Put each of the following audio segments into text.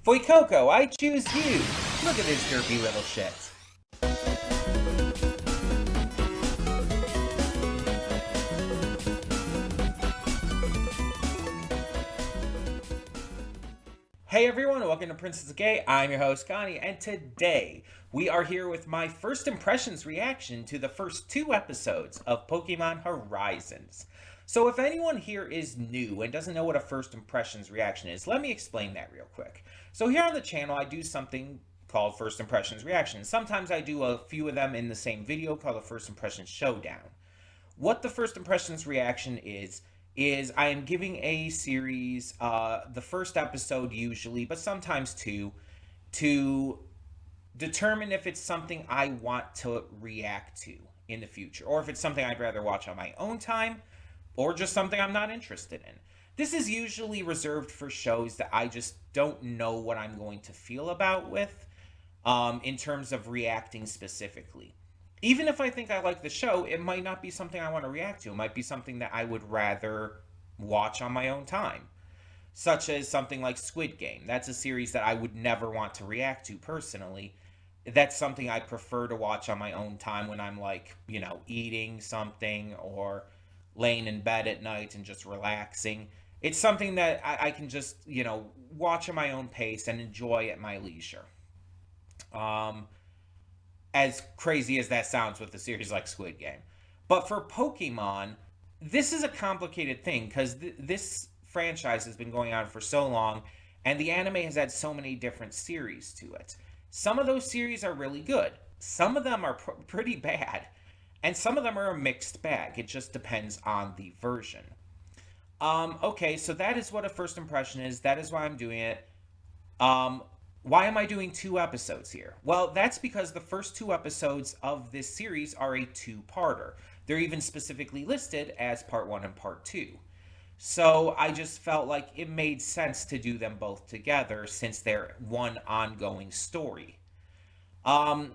Foy Coco, I choose you. Look at this derpy little shit. Hey everyone, welcome to Princess Gay. I'm your host Connie, and today we are here with my first impressions reaction to the first two episodes of Pokemon Horizons. So if anyone here is new and doesn't know what a first impressions reaction is, let me explain that real quick. So here on the channel, I do something called first impressions reaction. Sometimes I do a few of them in the same video called the first impressions showdown. What the first impressions reaction is I am giving a series, the first episode usually, but sometimes two, to determine if it's something I want to react to in the future, or if it's something I'd rather watch on my own time, or just something I'm not interested in. This is usually reserved for shows that I just don't know what I'm going to feel about with, in terms of reacting specifically. Even if I think I like the show, it might not be something I want to react to. It might be something that I would rather watch on my own time, such as something like Squid Game. That's a series that I would never want to react to personally. That's something I prefer to watch on my own time when I'm like, eating something or laying in bed at night and just relaxing. It's something that I can just, watch at my own pace and enjoy at my leisure. Um, as crazy as that sounds with a series like Squid Game. But for Pokemon, this is a complicated thing because this franchise has been going on for so long, and the anime has had so many different series to it. Some of those series are really good, some of them are pretty bad, and some of them are a mixed bag. It just depends on the version. Okay, so that is what a first impression is. That is why I'm doing it. Um, why am I doing two episodes here? Well, that's because the first two episodes of this series are a two-parter. They're even specifically listed as part one and part two. So I just felt like it made sense to do them both together since they're one ongoing story. Um,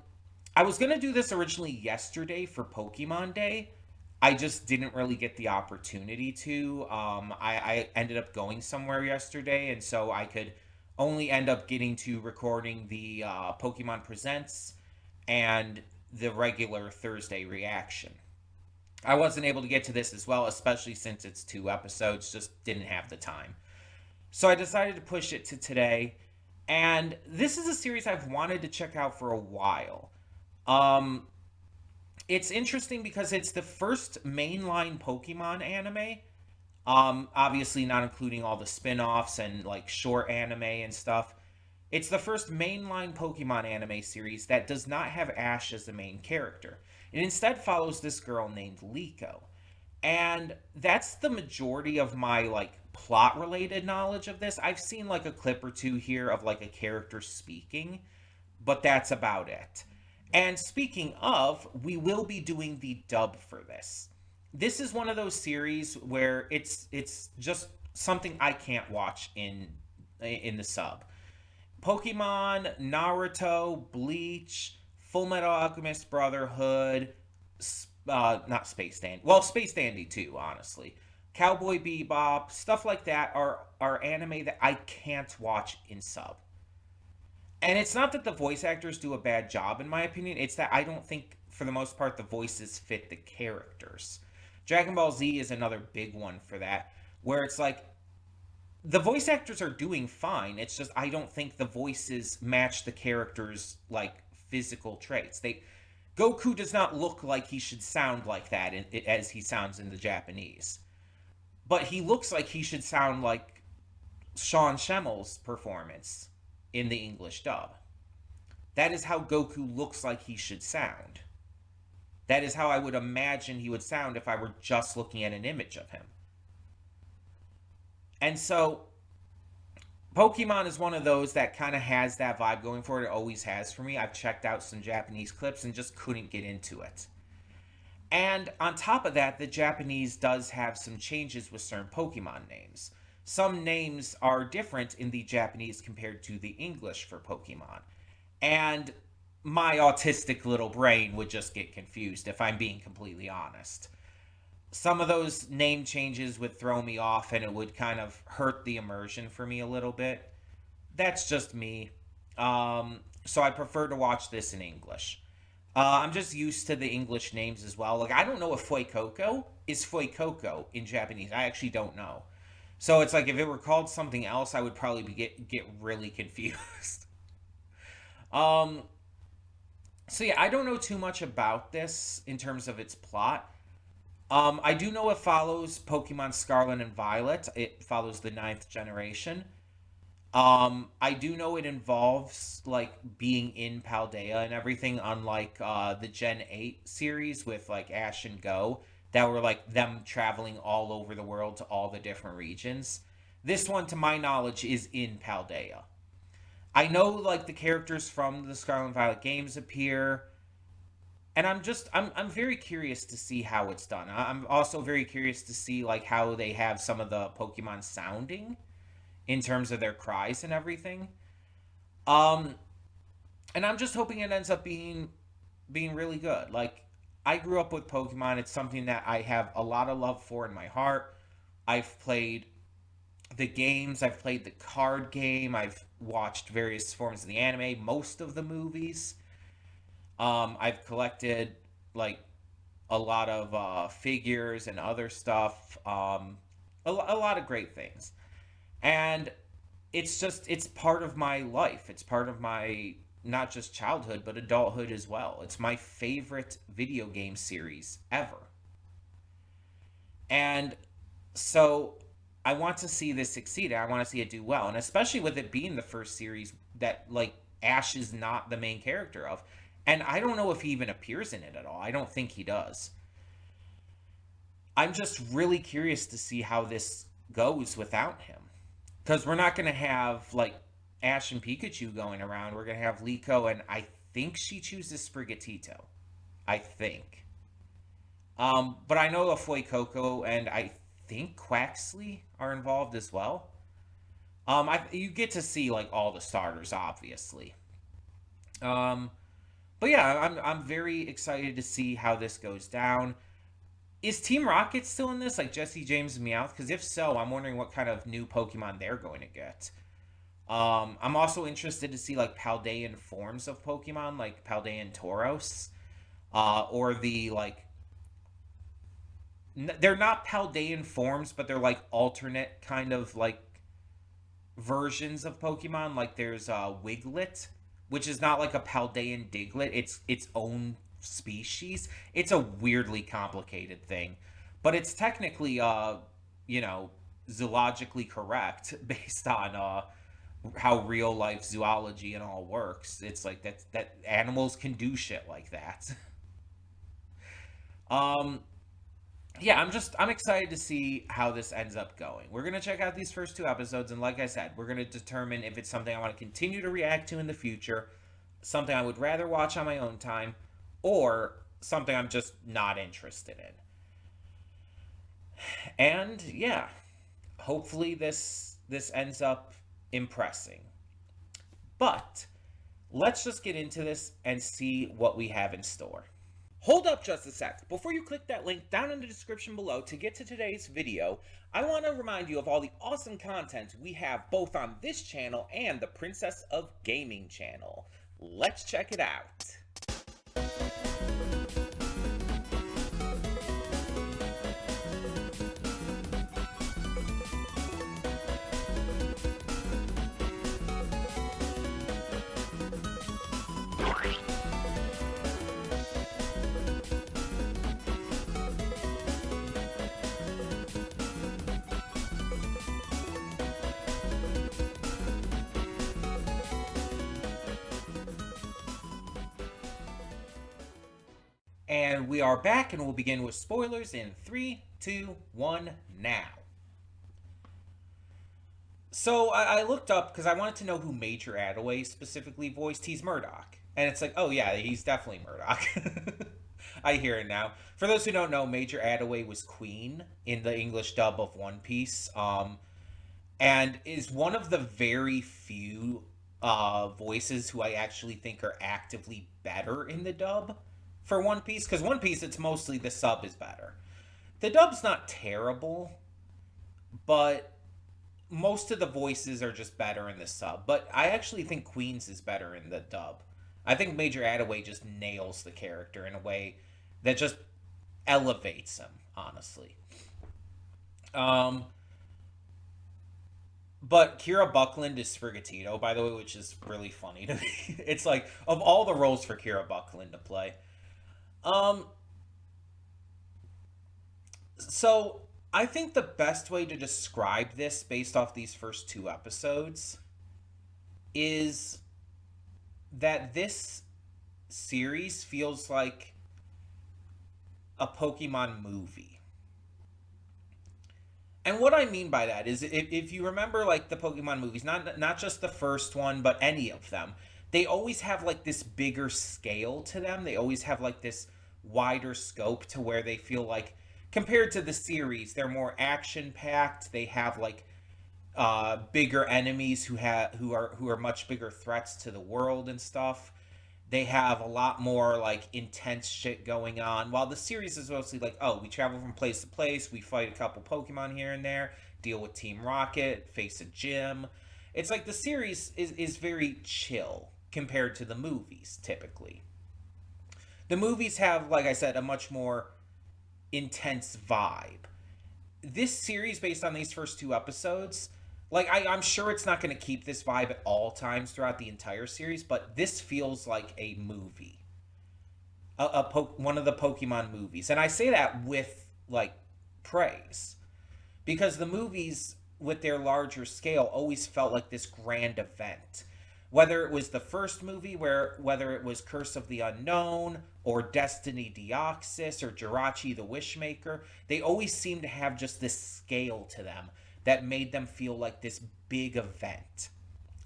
I was going to do this originally yesterday for Pokemon Day. I just didn't really get the opportunity to. I ended up going somewhere yesterday, and so I could only end up getting to recording the Pokemon Presents and the regular Thursday reaction. I wasn't able to get to this as well, especially since it's two episodes, just didn't have the time. So I decided to push it to today, and this is a series I've wanted to check out for a while. Um, it's interesting because it's the first mainline Pokemon anime. Obviously not including all the spin-offs and like short anime and stuff. It's the first mainline Pokemon anime series that does not have Ash as the main character. It instead follows this girl named Liko. And that's the majority of my like plot related knowledge of this. I've seen like a clip or two here of like a character speaking, but that's about it. And speaking of, we will be doing the dub for this. This is one of those series where it's just something I can't watch in the sub. Pokemon, Naruto, Bleach, Full Metal Alchemist Brotherhood, not Space Dandy. Well, Space Dandy too, honestly. Cowboy Bebop, stuff like that are anime that I can't watch in sub. And it's not that the voice actors do a bad job, in my opinion. It's that I don't think, for the most part, the voices fit the characters. Dragon Ball Z is another big one for that, where it's like the voice actors are doing fine. It's just I don't think the voices match the characters' like physical traits. Goku does not look like he should sound like that as he sounds in the Japanese, but he looks like he should sound like Sean Schemmel's performance in the English dub. That is how Goku looks like he should sound. That is how I would imagine he would sound if I were just looking at an image of him. And so, Pokemon is one of those that kind of has that vibe going for it. It always has for me. I've checked out some Japanese clips and just couldn't get into it. And on top of that, the Japanese does have some changes with certain Pokemon names. Some names are different in the Japanese compared to the English for Pokemon. And my autistic little brain would just get confused if I'm being completely honest. Some of those name changes would throw me off and it would kind of hurt the immersion for me a little bit. That's just me. So I prefer to watch this in English. I'm just used to the English names as well. Like, I don't know if Fuecoco is Fuecoco in Japanese. I actually don't know. So it's like if it were called something else, I would probably get really confused. um, so yeah, I don't know too much about this in terms of its plot. I do know it follows Pokemon Scarlet and Violet. It follows the ninth generation. I do know it involves like being in Paldea and everything, unlike the Gen 8 series with like Ash and Go, that were like them traveling all over the world to all the different regions. This one, to my knowledge, is in Paldea. I know like the characters from the Scarlet and Violet games appear, and I'm very curious to see how it's done. I'm also very curious to see like how they have some of the Pokemon sounding in terms of their cries and everything. Um, and I'm just hoping it ends up being really good. Like, I grew up with Pokemon. It's something that I have a lot of love for in my heart. I've played the games, I've played the card game, I've watched various forms of the anime, most of the movies. I've collected like a lot of figures and other stuff. A lot of great things. And it's part of my life. It's part of my not just childhood but adulthood as well. It's my favorite video game series ever. And so I want to see this succeed. I want to see it do well, and especially with it being the first series that like Ash is not the main character of. And I don't know if he even appears in it at all. I don't think he does. I'm just really curious to see how this goes without him. Because we're not going to have like Ash and Pikachu going around. We're going to have Liko, and I think she chooses Sprigatito. I think. But I know Afoy Coco and I think Quaxley are involved as well. You get to see like all the starters, obviously. Um, but yeah, I'm very excited to see how this goes down. Is Team Rocket still in this, like Jesse James and Meowth? Because if so, I'm wondering what kind of new Pokemon they're going to get. I'm also interested to see like Paldean forms of Pokemon, like Paldean Tauros, or the like. They're not Paldean forms, but they're like alternate kind of like versions of Pokemon. Like there's Wiglet, which is not like a Paldean Diglett. It's its own species. It's a weirdly complicated thing, but it's technically you know, zoologically correct based on how real life zoology and all works. It's like that animals can do shit like that. um yeah, I'm excited to see how this ends up going. We're gonna check out these first two episodes, and like I said, we're gonna determine if it's something I want to continue to react to in the future, something I would rather watch on my own time, or something I'm just not interested in. And yeah, hopefully this ends up impressing. But let's just get into this and see what we have in store. Hold up just a sec. Before you click that link down in the description below to get to today's video, I want to remind you of all the awesome content we have both on this channel and the Princess of Gaming channel. Let's check it out. And we are back, and we'll begin with spoilers in 3, 2, 1, now. So I looked up because I wanted to know who Major Attaway specifically voiced. He's Murdoch. And it's like, oh yeah, he's definitely Murdoch. I hear it now. For those who don't know, Major Attaway was Queen in the English dub of One Piece, and is one of the very few voices who I actually think are actively better in the dub for One Piece. Because One Piece, it's mostly the sub is better. The dub's not terrible, but most of the voices are just better in the sub, but I actually think Queens is better in the dub. I think Major Attaway just nails the character in a way that just elevates him, honestly. Um, but Kira Buckland is Sprigatito, by the way, which is really funny to me. It's like, of all the roles for Kira Buckland to play. Um, so I think the best way to describe this based off these first two episodes is that this series feels like a Pokemon movie. And what I mean by that is if you remember like the Pokemon movies, not just the first one, but any of them, they always have like this bigger scale to them. They always have like this wider scope to where they feel like compared to the series, they're more action packed. They have like bigger enemies who are much bigger threats to the world and stuff. They have a lot more like intense shit going on. While the series is mostly like, oh, we travel from place to place, we fight a couple Pokemon here and there, deal with Team Rocket, face a gym. It's like the series is very chill compared to the movies typically. The movies have, like I said, a much more intense vibe. This series, based on these first two episodes, like I'm sure it's not going to keep this vibe at all times throughout the entire series, but this feels like a movie, one of the Pokemon movies, and I say that with like praise because the movies with their larger scale always felt like this grand event. Whether it was the first movie, whether it was Curse of the Unknown or Destiny Deoxys or Jirachi the Wishmaker, they always seemed to have just this scale to them that made them feel like this big event.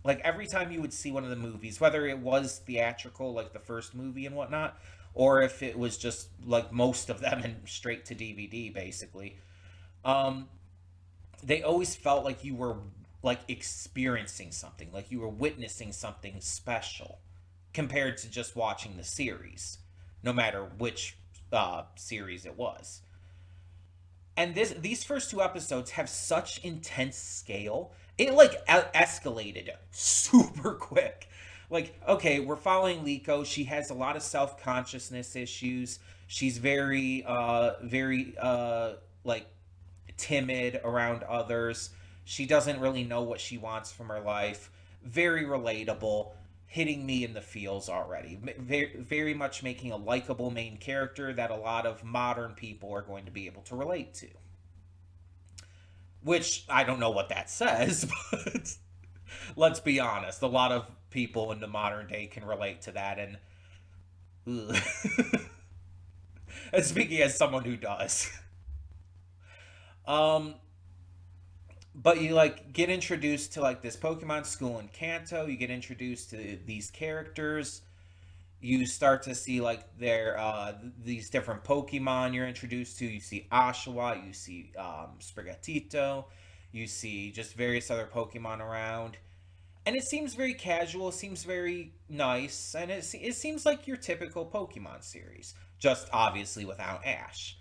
Like every time you would see one of the movies, whether it was theatrical like the first movie and whatnot, or if it was just like most of them and straight to DVD basically, um, they always felt like you were like experiencing something, like you were witnessing something special compared to just watching the series, no matter which series it was. And these first two episodes have such intense scale. It like escalated super quick. Like, okay, we're following Liko. She has a lot of self consciousness issues. She's very like timid around others. She doesn't really know what she wants from her life. Very relatable, hitting me in the feels already. Very, very much making a likable main character that a lot of modern people are going to be able to relate to. Which I don't know what that says, but let's be honest. A lot of people in the modern day can relate to that, and and speaking as someone who does. Um, but you like get introduced to like this Pokemon school in Kanto. You get introduced to these characters. You start to see like these different Pokemon you're introduced to. You see Oshawott, you see Sprigatito, you see just various other Pokemon around, and it seems very casual. It seems very nice, and it seems like your typical Pokemon series, just obviously without Ash.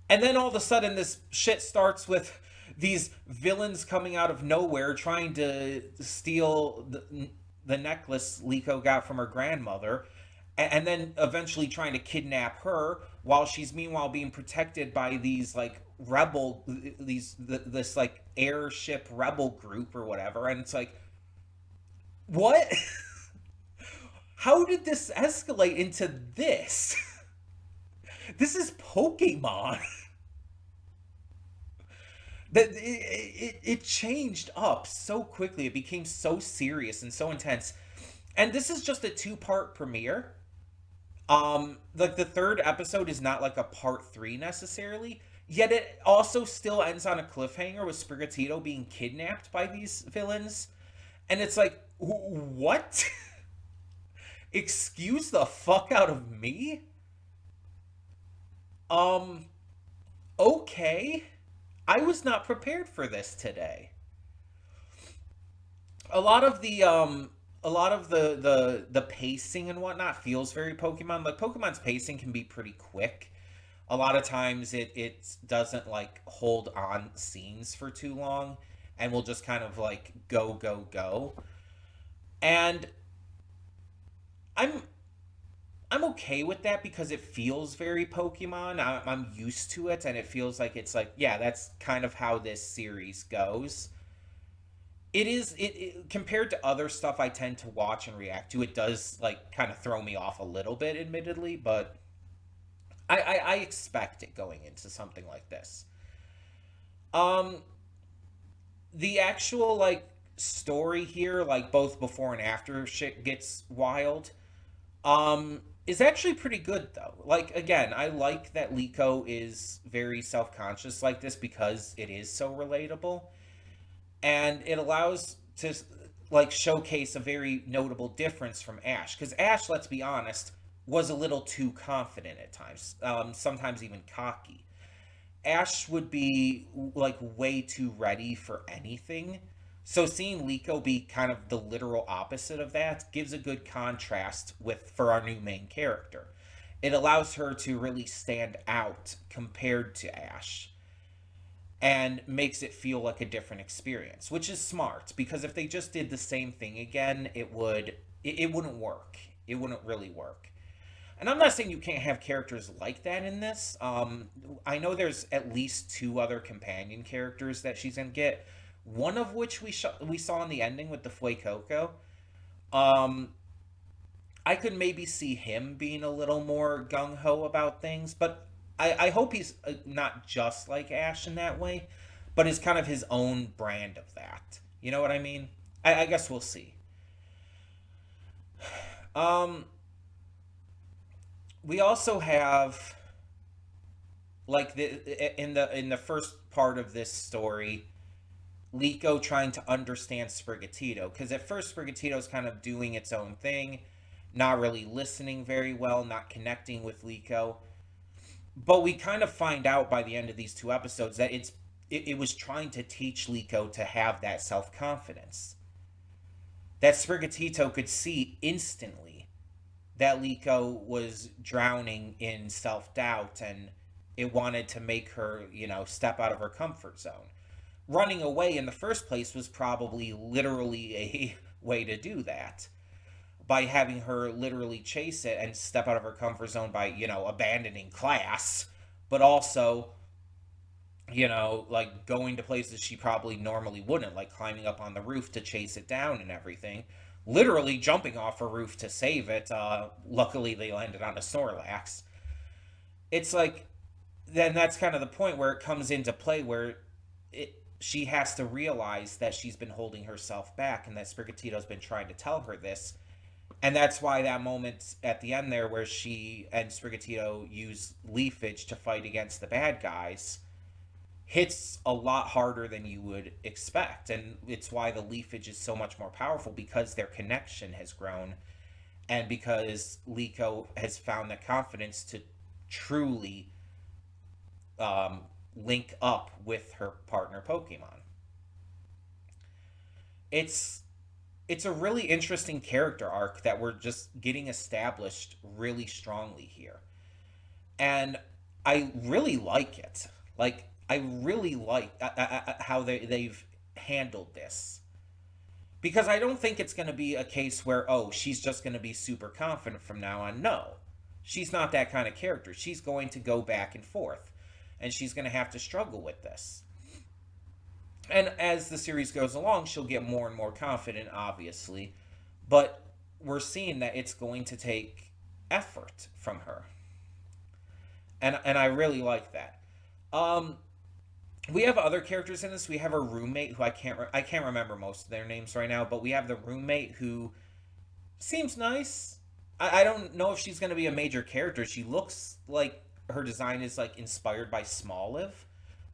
And then all of a sudden, this shit starts with these villains coming out of nowhere trying to steal the necklace Liko got from her grandmother, and then eventually trying to kidnap her while she's meanwhile being protected by these like this like airship rebel group or whatever. And it's like, what? How did this escalate into this? This is Pokemon. That it changed up so quickly. It became so serious and so intense. And this is just a two-part premiere. Like the third episode is not like a part three necessarily. Yet it also still ends on a cliffhanger with Sprigatito being kidnapped by these villains. And it's like, what? Excuse the fuck out of me? Um, okay. I was not prepared for this today. A lot of the pacing and whatnot feels very Pokemon. Like Pokemon's pacing can be pretty quick. A lot of times it doesn't like hold on scenes for too long, and will just kind of like go, go, go. And I'm I'm okay with that because it feels very Pokemon. I'm used to it, and it feels like it's like, yeah, that's kind of how this series goes. It compared to other stuff I tend to watch and react to, it does like kind of throw me off a little bit, admittedly, but I expect it going into something like this. Um, the actual like story here, like both before and after shit gets wild, is actually pretty good though. Like again, I like that Liko is very self-conscious like this because it is so relatable, and it allows to like showcase a very notable difference from Ash, because Ash, let's be honest, was a little too confident at times, sometimes even cocky. Ash would be like way too ready for anything. So seeing Liko be kind of the literal opposite of that gives a good contrast with for our new main character. It allows her to really stand out compared to Ash and makes it feel like a different experience, which is smart because if they just did the same thing again, it wouldn't work. It wouldn't really work. And I'm not saying you can't have characters like that in this. I know there's at least two other companion characters that she's gonna get. One of which we saw in the ending with the Fuecoco. Um, I could maybe see him being a little more gung ho about things, but I hope he's not just like Ash in that way, but is kind of his own brand of that. You know what I mean? I guess we'll see. Um, we also have like the first part of this story, Liko trying to understand Sprigatito, because at first Sprigatito's kind of doing its own thing, not really listening very well, not connecting with Liko. But we kind of find out by the end of these two episodes that it was trying to teach Liko to have that self confidence. That Sprigatito could see instantly that Liko was drowning in self doubt, and it wanted to make her, step out of her comfort zone. Running away in the first place was probably literally a way to do that, by having her literally chase it and step out of her comfort zone by, abandoning class, but also, like going to places she probably normally wouldn't, like climbing up on the roof to chase it down and everything. Literally jumping off a roof to save it. Luckily, they landed on a Snorlax. It's like, then that's kind of the point where it comes into play where she has to realize that she's been holding herself back and that Sprigatito's been trying to tell her this. And that's why that moment at the end there where she and Sprigatito use leafage to fight against the bad guys hits a lot harder than you would expect. And it's why the leafage is so much more powerful, because their connection has grown and because Liko has found the confidence to truly link up with her partner Pokemon. It's it's a really interesting character arc that we're just getting established really strongly here. And I really like it. Like I really like how they've handled this, because I don't think it's going to be a case where, oh, she's just going to be super confident from now on. No, she's not that kind of character. She's going to go back and forth, and she's going to have to struggle with this. And as the series goes along, she'll get more and more confident, obviously, but we're seeing that it's going to take effort from her, and I really like that. Um, we have other characters in this. We have a roommate who I can't remember most of their names right now, but we have the roommate who seems nice. I don't know if she's going to be a major character. She looks like her design is like inspired by Smoliv,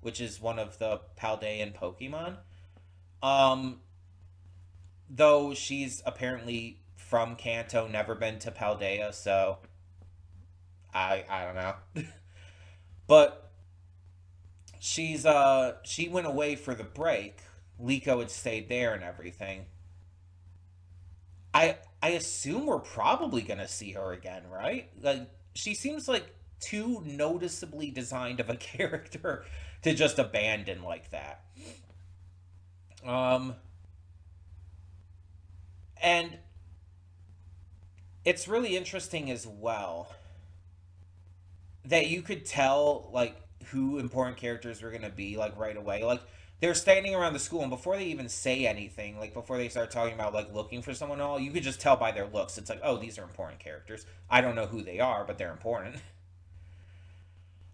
which is one of the Paldean Pokemon. Um, though she's apparently from Kanto, never been to Paldea, so I don't know. But she went away for the break. Liko had stayed there and everything. I assume we're probably gonna see her again, right? Like she seems like too noticeably designed of a character to just abandon like that. Um, and it's really interesting as well that you could tell like who important characters were gonna be like right away. Like they're standing around the school, and before they even say anything, like before they start talking about like looking for someone, and all you could just tell by their looks. It's like, oh, these are important characters. I don't know who they are, but they're important.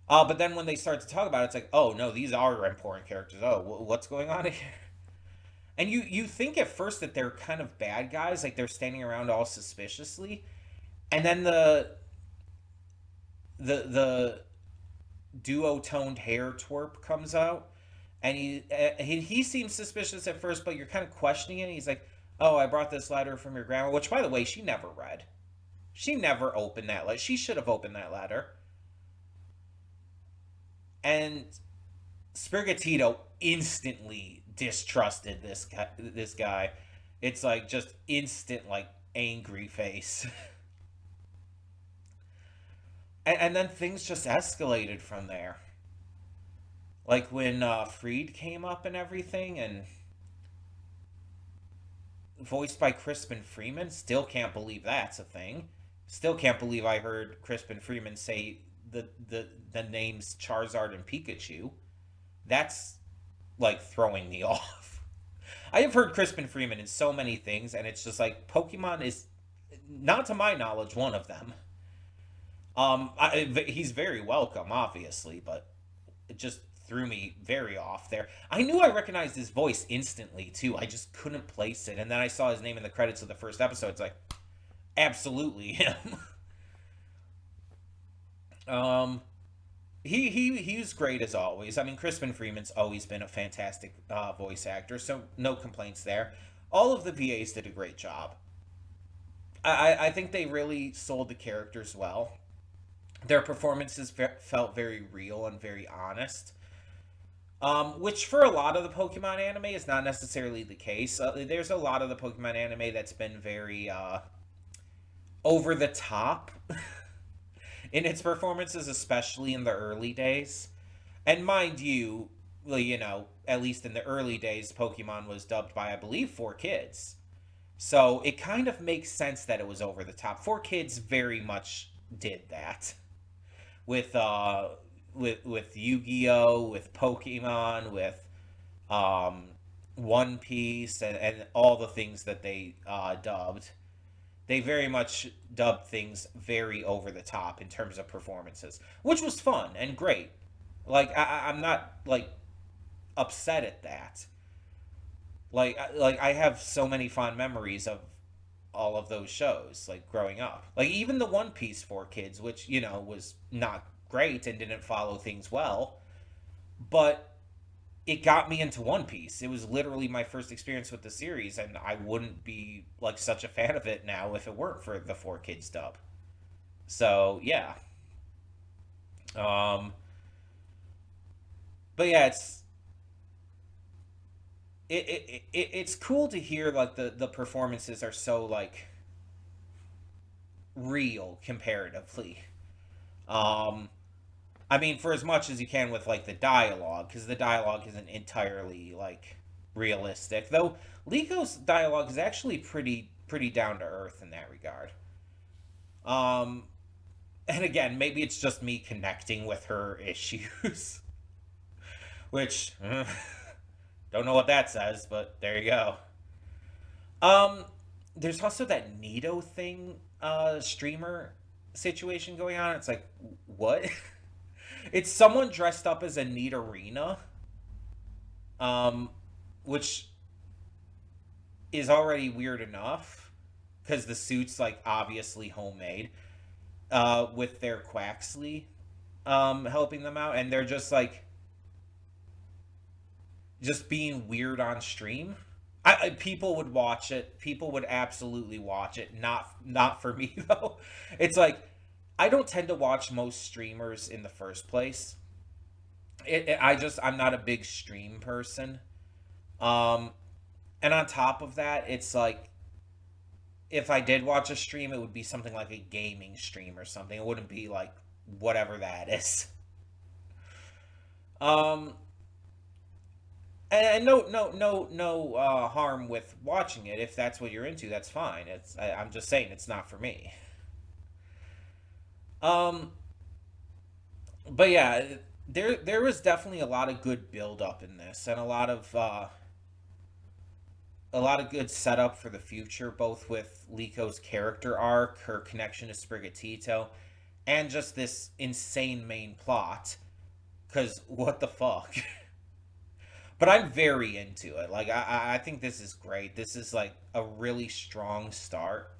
But then when they start to talk about it, it's like, oh no, these are important characters. Oh, what's going on here? And you think at first that they're kind of bad guys, like they're standing around all suspiciously, and then the duo-toned hair twerp comes out, and he seems suspicious at first, but you're kind of questioning it. He's like, "Oh, I brought this letter from your grandma," which, by the way, she never read. She never opened that letter. She should have opened that letter. And Sprigatito instantly distrusted this guy. This guy, it's like just instant like angry face, and then things just escalated from there. Like when Freed came up and everything, and voiced by Crispin Freeman. Still can't believe that's a thing. Still can't believe I heard Crispin Freeman say the names Charizard and Pikachu. That's like throwing me off. I have heard Crispin Freeman in so many things, and it's just like Pokemon is, not to my knowledge, one of them. He's very welcome, obviously, but it just threw me very off there. I knew I recognized his voice instantly too. I just couldn't place it, and then I saw his name in the credits of the first episode. It's like absolutely him. um, he was great as always. I mean, Crispin Freeman's always been a fantastic voice actor, so no complaints there. All of the VAs did a great job. I think they really sold the characters well. Their performances felt very real and very honest. Which for a lot of the Pokemon anime is not necessarily the case. There's a lot of the Pokemon anime that's been very over the top in its performances, especially in the early days. And mind you, well, at least in the early days, Pokemon was dubbed by, I believe, 4Kids. So it kind of makes sense that it was over the top. 4Kids very much did that with with Yu-Gi-Oh, with Pokemon, with um, One Piece, and all the things that they dubbed. They very much dubbed things very over the top in terms of performances, which was fun and great. Like I'm not like upset at that. Like I have so many fond memories of all of those shows like growing up. Like even the One Piece for kids, which was not great and didn't follow things well, but it got me into One Piece. It was literally my first experience with the series, and I wouldn't be like such a fan of it now if it weren't for the 4Kids dub. So yeah. Um but yeah, it's cool to hear like the performances are so like real comparatively. Um I mean, for as much as you can with like the dialogue, because the dialogue isn't entirely like realistic. Though Liko's dialogue is actually pretty down to earth in that regard. Um, and again, maybe it's just me connecting with her issues, which don't know what that says, but there you go. Um, there's also that Nito thing, streamer situation going on. It's like, what? It's someone dressed up as a neat arena, um, which is already weird enough because the suit's like obviously homemade. With their Quaxley, helping them out, and they're just being weird on stream. People would watch it. People would absolutely watch it. Not for me though. It's like I don't tend to watch most streamers in the first place. I'm not a big stream person. Um, and on top of that, it's like if I did watch a stream, it would be something like a gaming stream or something. It wouldn't be like whatever that is. Um, And no harm with watching it. If that's what you're into, that's fine. I'm just saying it's not for me. Um, but yeah, there was definitely a lot of good build up in this, and a lot of good setup for the future, both with Liko's character arc, her connection to Sprigatito, and just this insane main plot. Cause what the fuck? But I'm very into it. Like I think this is great. This is like a really strong start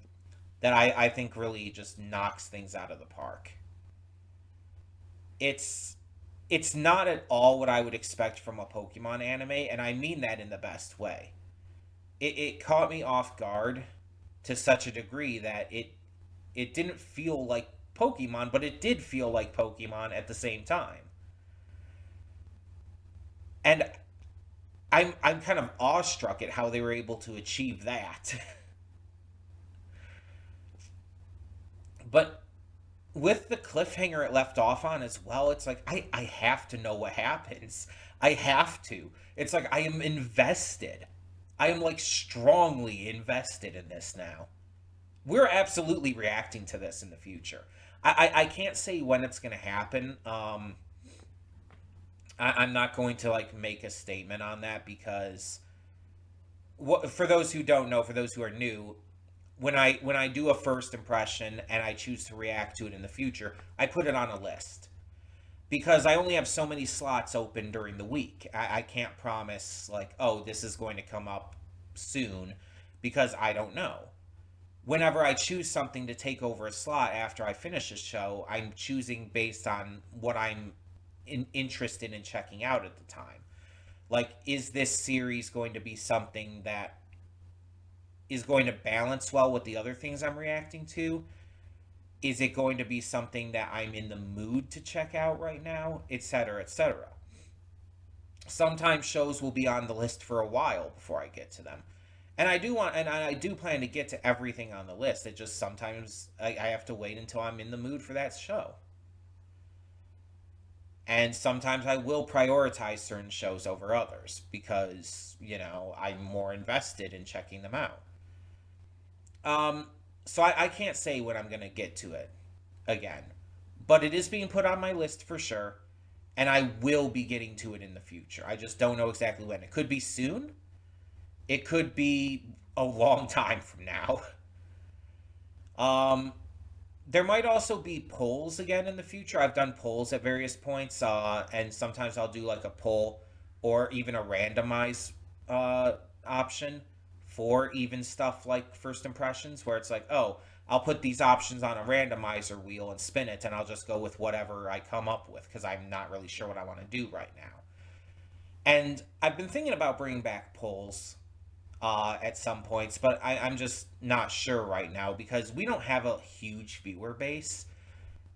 that I think really just knocks things out of the park. It's it's not at all what I would expect from a Pokemon anime, and I mean that in the best way. It caught me off guard to such a degree that it didn't feel like Pokemon, but it did feel like Pokemon at the same time. And I'm kind of awestruck at how they were able to achieve that. But with the cliffhanger it left off on as well, it's like I have to know what happens. I have to. It's like I am invested. I am like strongly invested in this now. We're absolutely reacting to this in the future. I can't say when it's going to happen. I'm not going to like make a statement on that because what, for those who don't know, for those who are new, when I do a first impression and I choose to react to it in the future, I put it on a list because I only have so many slots open during the week. I can't promise like, oh, this is going to come up soon because I don't know. Whenever I choose something to take over a slot after I finish a show, I'm choosing based on what I'm interested in checking out at the time. Like, is this series going to be something that is going to balance well with the other things I'm reacting to? Is it going to be something that I'm in the mood to check out right now, etc., etc.? Sometimes shows will be on the list for a while before I get to them. And I do plan to get to everything on the list. It just sometimes I have to wait until I'm in the mood for that show. And sometimes I will prioritize certain shows over others because, I'm more invested in checking them out. Um, so I can't say when I'm going to get to it again, but it is being put on my list for sure, and I will be getting to it in the future. I just don't know exactly when. It could be soon, it could be a long time from now. Um, there might also be polls again in the future. I've done polls at various points, and sometimes I'll do like a poll or even a randomize option for even stuff like first impressions, where it's like, oh, I'll put these options on a randomizer wheel and spin it, and I'll just go with whatever I come up with because I'm not really sure what I want to do right now. And I've been thinking about bringing back polls at some points, but I'm just not sure right now because we don't have a huge viewer base.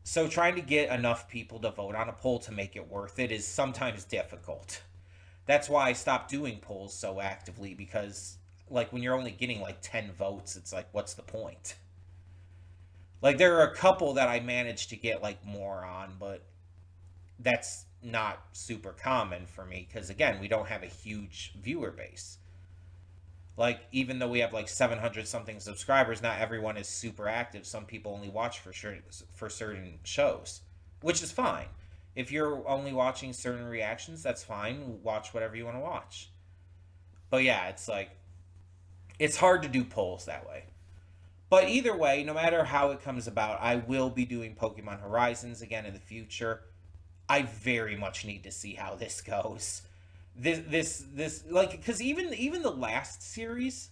So trying to get enough people to vote on a poll to make it worth it is sometimes difficult. That's why I stopped doing polls so actively because, like, when you're only getting like 10 votes, it's like, what's the point? Like, there are a couple that I managed to get like more on, but that's not super common for me because, again, we don't have a huge viewer base. Like, even though we have like 700 something subscribers, not everyone is super active. Some people only watch for certain shows, which is fine. If you're only watching certain reactions, that's fine. Watch whatever you want to watch. But yeah, it's like it's hard to do polls that way. But either way, no matter how it comes about, I will be doing Pokemon Horizons again in the future. I very much need to see how this goes. This like because even the last series,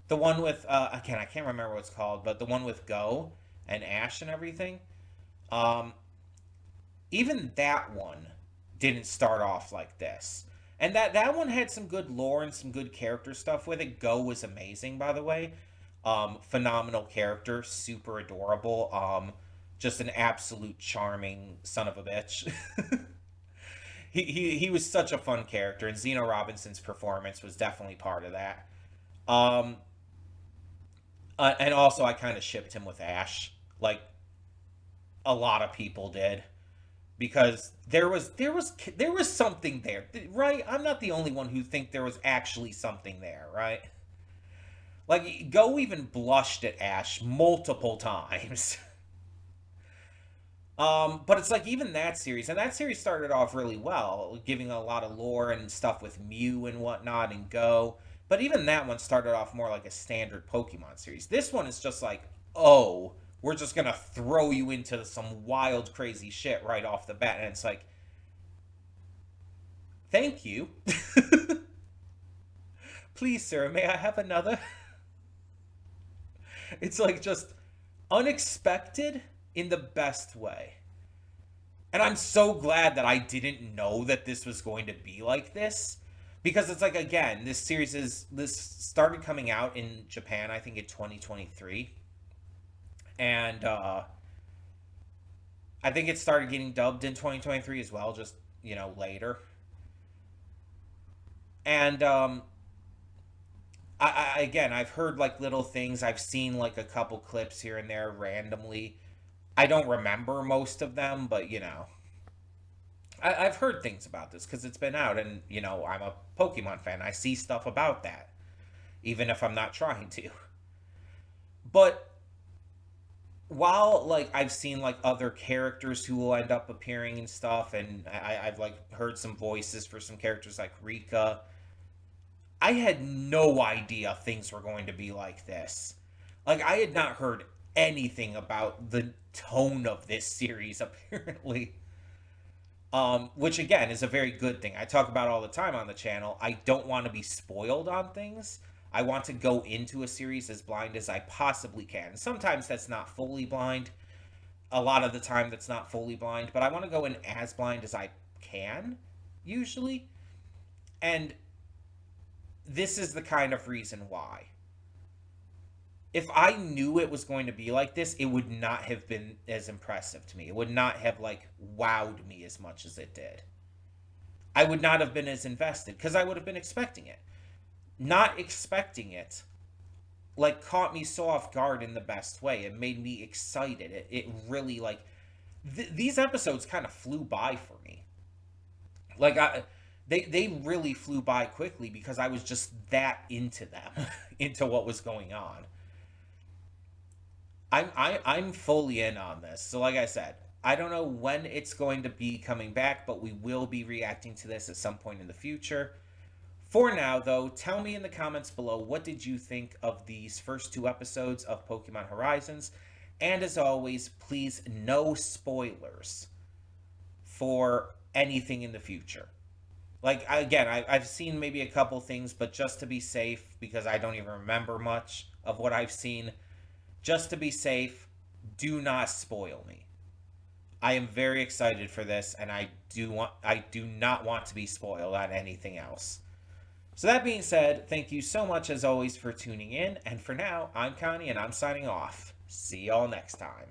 the one with again I can't remember what it's called, but the one with Go and Ash and everything, um, even that one didn't start off like this. And that one had some good lore and some good character stuff with it. Go was amazing, by the way. Phenomenal character, super adorable. Just an absolute charming son of a bitch. He was such a fun character, and Zeno Robinson's performance was definitely part of that. Um, and also, I kind of shipped him with Ash, like a lot of people did. because there was something there, right? I'm not the only one who think there was actually something there, right? Like, Go even blushed at Ash multiple times. But it's like even that series, and that series started off really well, giving a lot of lore and stuff with Mew and whatnot and Go. But even that one started off more like a standard Pokemon series. This one is just like, oh, we're just gonna throw you into some wild, crazy shit right off the bat, and it's like, thank you. Please, sir, may I have another? It's like just unexpected in the best way. And I'm so glad that I didn't know that this was going to be like this. Because it's like, again, this started coming out in Japan, I think in 2023. And I think it started getting dubbed in 2023 as well, just, later. And again, I've heard like little things. I've seen like a couple clips here and there randomly. I don't remember most of them, but I've heard things about this because it's been out, and I'm a Pokemon fan. I see stuff about that, even if I'm not trying to. But while like I've seen like other characters who will end up appearing and stuff, and I've like heard some voices for some characters like Rika, I had no idea things were going to be like this. Like, I had not heard anything about the tone of this series, apparently. Which, again, is a very good thing. I talk about all the time on the channel. I don't want to be spoiled on things. I want to go into a series as blind as I possibly can. Sometimes that's not fully blind. A lot of the time, that's not fully blind. But I want to go in as blind as I can, usually. And this is the kind of reason why. If I knew it was going to be like this, it would not have been as impressive to me. It would not have like wowed me as much as it did. I would not have been as invested because I would have been expecting it. Not expecting it like caught me so off guard in the best way. It made me excited. It really like these episodes kind of flew by for me. Like they really flew by quickly because I was just that into them, into what was going on. I'm fully in on this. So like I said, I don't know when it's going to be coming back, but we will be reacting to this at some point in the future. For now, though, tell me in the comments below, what did you think of these first two episodes of Pokemon Horizons? And as always, please no spoilers for anything in the future. Like, again, I've seen maybe a couple things, but just to be safe, because I don't even remember much of what I've seen, just to be safe, do not spoil me. I am very excited for this, and I do not want to be spoiled on anything else. So that being said, thank you so much as always for tuning in, and for now, I'm Connie, and I'm signing off. See y'all next time.